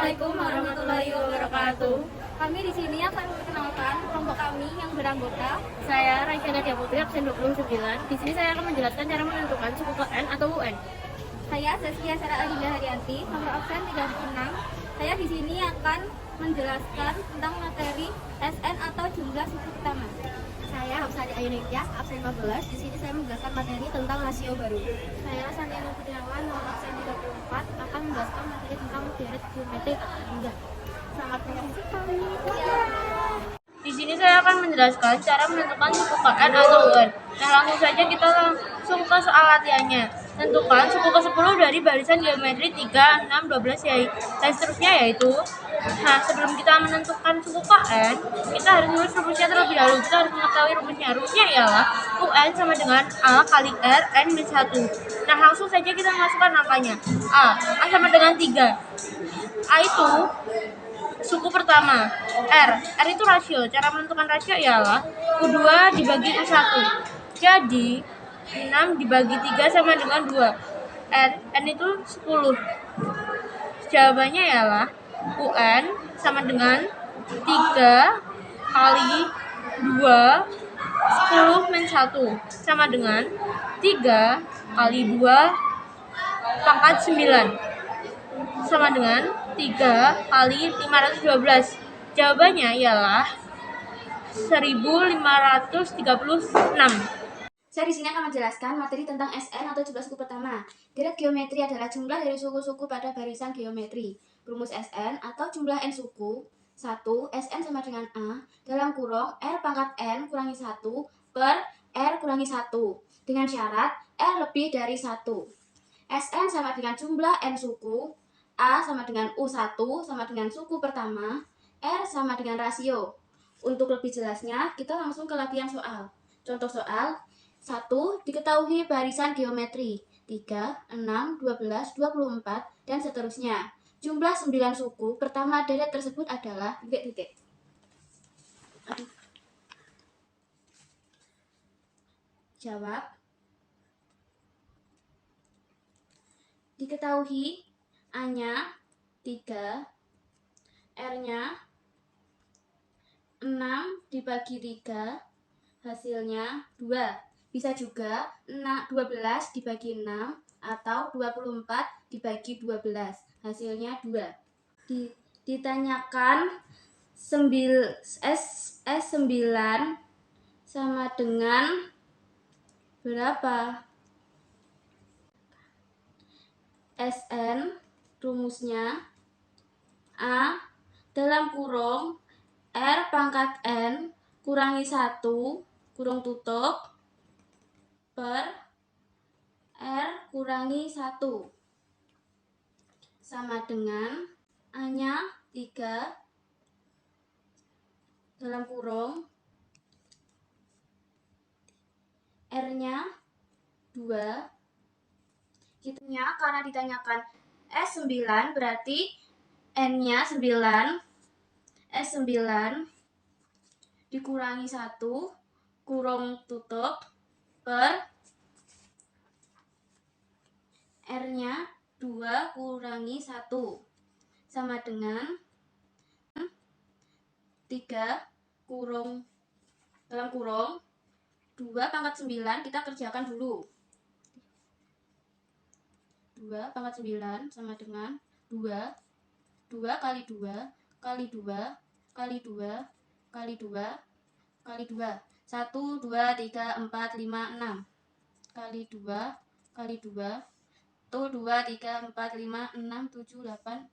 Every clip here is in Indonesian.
Assalamualaikum warahmatullahi wabarakatuh. Kami di sini akan memperkenalkan kelompok kami yang beranggota. Saya Raisya Nadia Putri, absen 29. Di sini saya akan menjelaskan cara menentukan suku KN atau UN. Saya Zaskia Sarah Adinda Haryanti, nomor absen 36. Saya di sini akan menjelaskan tentang materi SN atau jumlah suku utama. Saya Hapsari Ayunikya, absen 15. Di sini saya menjelaskan materi tentang rasio baru. Saya Santiano Kurniawan, nomor absen 34, akan menjelaskan materi tentang model geometri kata tunggal. Selamat menyaksikan. Di sini saya akan menjelaskan cara menentukan suku KN atau UN. Nah, langsung saja kita langsung ke soal latihannya. Tentukan suku ke-10 dari barisan geometri 3, 6, 12 dan seterusnya yaitu. Nah, sebelum kita menentukan suku KN, kita harus menulis rumusnya terlebih dahulu. Kita harus mengetahui rumusnya. Rumusnya ialah UN sama dengan A kali R, N min 1. Nah, langsung saja kita masukkan angkanya. A sama dengan 3. A itu suku pertama. R itu rasio. Cara menentukan rasio ialah U2 dibagi U1. Jadi 6 dibagi 3 sama dengan 2. N itu 10. Jawabannya ialah UN sama dengan 3 kali 2 10 min 1 sama dengan 3 kali 2 pangkat 9 sama dengan 3 kali 512. Jawabannya ialah 1536. Saya di sini akan menjelaskan materi tentang SN atau jumlah suku pertama. Deret geometri adalah jumlah dari suku-suku pada barisan geometri. Rumus SN atau jumlah N suku 1, SN sama dengan A, dalam kurung R pangkat N kurangi 1 per R kurangi 1. Dengan syarat R lebih dari 1. SN sama dengan jumlah N suku, A sama dengan U1 sama dengan suku pertama, R sama dengan rasio. Untuk lebih jelasnya, kita langsung ke latihan soal. Contoh soal 1. Diketahui barisan geometri 3, 6, 12, 24, dan seterusnya. Jumlah 9 suku pertama deret tersebut adalah titik-titik. Jawab. Diketahui A-nya 3, R-nya 6 dibagi 3, hasilnya 2. Bisa juga 12 dibagi 6 atau 24 dibagi 12, hasilnya 2. Ditanyakan S9 sama dengan berapa? SN rumusnya A dalam kurung R pangkat N kurangi 1 kurung tutup per R kurangi 1 sama dengan A-nya 3 dalam kurung R-nya 2. Hitungnya karena ditanyakan S9 berarti N-nya 9, S9 dikurangi 1 kurung tutup per R-nya 2 kurangi 1 sama dengan 3 kurung dalam kurung 2 pangkat 9, kita kerjakan dulu. 2 pangkat 9 sama dengan 2 kali 2 kali 2 kali 2 kali 2 kali 2 1, 2, 3, 4, 5, 6 kali 2 kali 2 tuh 2, 3, 4, 5, 6, 7, 8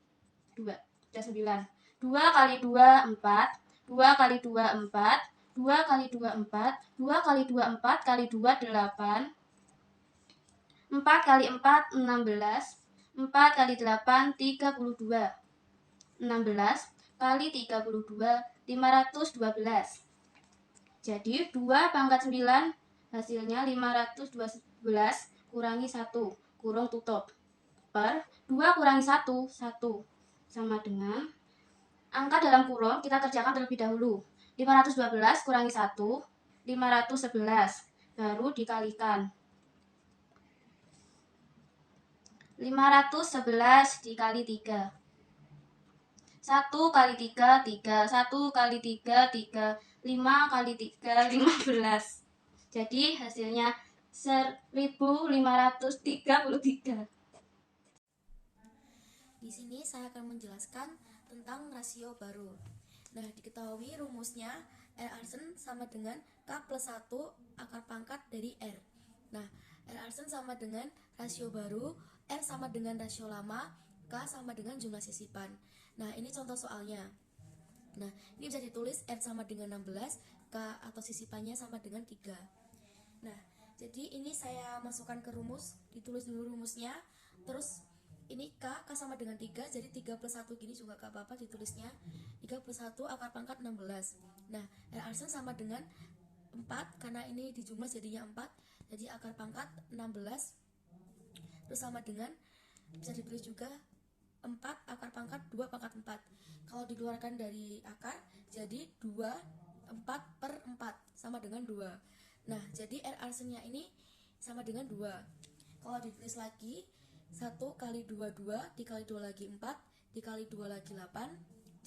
2 udah 9. 2 kali 2 4, 2 kali 2 4, 2 kali 2 4, 2 kali 2 4 kali 2 8, 4 kali 4 16, 4 kali 8 32, 16 kali 32 512. Jadi 2 pangkat 9 hasilnya 512 kurangi 1 kurung tutup per 2 kurangi 1 sama dengan angka dalam kurung kita kerjakan terlebih dahulu. 512 kurangi 1 511 baru dikalikan. 511 dikali 3 1 kali 3, 3. 1 kali 3, 3. 5 kali 3, 15. Jadi hasilnya 1533. Di sini saya akan menjelaskan tentang rasio baru. Nah, diketahui rumusnya R arsen sama dengan K plus 1 akar pangkat dari R. Nah, R arsen sama dengan rasio baru, R sama dengan rasio lama, K sama dengan jumlah sisipan. Nah, ini contoh soalnya. Nah, ini bisa ditulis R sama dengan 16, K atau sisipannya sama dengan 3. Nah, jadi ini saya masukkan ke rumus, ditulis dulu rumusnya, terus ini K sama dengan 3, jadi 3 plus 1 gini juga gak apa-apa ditulisnya. 3 plus 1 akar pangkat 16. Nah, R arsen sama dengan 4, karena ini dijumlah jadinya 4, jadi akar pangkat 16. Terus sama dengan, bisa ditulis juga 4 akar pangkat 2 pangkat 4. Kalau dikeluarkan dari akar, jadi 2, 4 per 4, sama dengan 2. Nah, jadi R arsennya ini sama dengan 2. Kalau ditulis lagi, 1 kali 2, 2, dikali 2 lagi 4, dikali 2 lagi 8,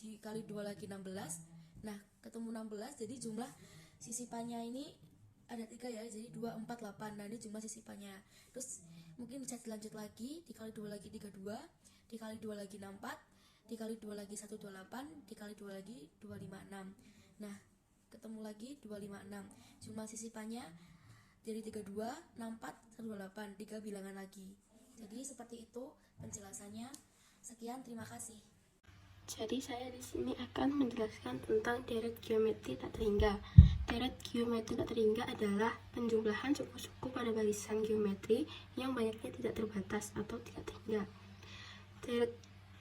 dikali 2 lagi 16. Nah, ketemu 16, jadi jumlah sisipannya ini ada 3 ya, jadi 2, 4, 8. Nah, ini jumlah sisipannya. Terus mungkin bisa dilanjut lagi, dikali 2 lagi 32, dikali 2 lagi 64, dikali 2 lagi 128, dikali 2 lagi 256. Nah, ketemu lagi 256. Jumlah sisipannya dari 32, 64, 128, 3 bilangan lagi. Jadi seperti itu penjelasannya. Sekian, terima kasih. Jadi saya di sini akan menjelaskan tentang deret geometri tak terhingga. Deret geometri tak terhingga adalah penjumlahan suku-suku pada barisan geometri yang banyaknya tidak terbatas atau tidak terhingga. Deret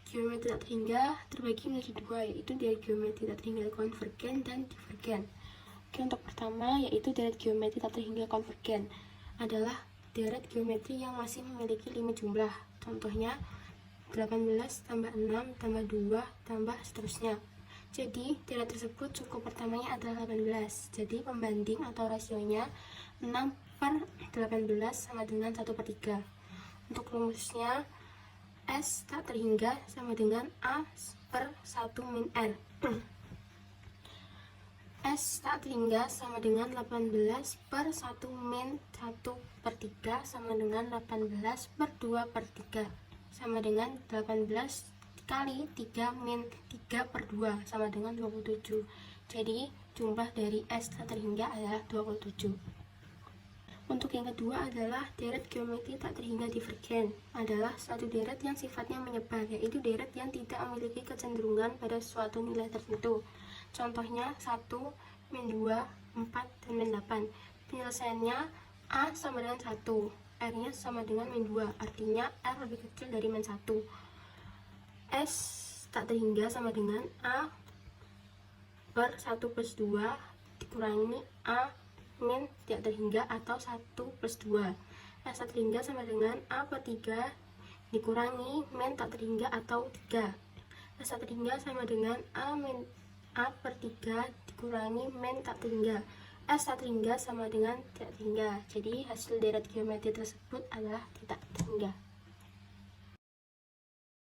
geometri tak terhingga terbagi menjadi dua, yaitu deret geometri tak terhingga konvergen dan divergen. Oke, untuk pertama yaitu deret geometri tak terhingga konvergen adalah deret geometri yang masih memiliki limit jumlah. Contohnya 18 tambah 6 tambah 2 tambah seterusnya. Jadi deret tersebut suku pertamanya adalah 18. Jadi pembanding atau rasionya 6 per 18 sama dengan 1/3. Untuk rumusnya S tak terhingga sama dengan A per 1 min R. S tak terhingga sama dengan 18 per 1 min 1/3 sama dengan 18 per 2/3 sama dengan 18 kali 3 min 3/2 sama dengan 27. Jadi jumlah dari S tak terhingga adalah 27. Untuk yang kedua adalah deret geometri tak terhingga divergen, adalah suatu deret yang sifatnya menyebar, yaitu deret yang tidak memiliki kecenderungan pada suatu nilai tertentu. Contohnya 1, min 2, 4, dan min 8. Penyelesaiannya A sama dengan 1, R-nya sama dengan min 2, artinya R lebih kecil dari min 1. S tak terhingga sama dengan A per 1 plus 2 dikurangi A min tidak terhingga atau 1 plus 2. S tak terhingga sama dengan A per 3 dikurangi min tak terhingga atau 3. S tak terhingga sama dengan A per 3 dikurangi min tak terhingga. S tak terhingga sama dengan tidak terhingga. Jadi hasil deret geometri tersebut adalah tidak terhingga.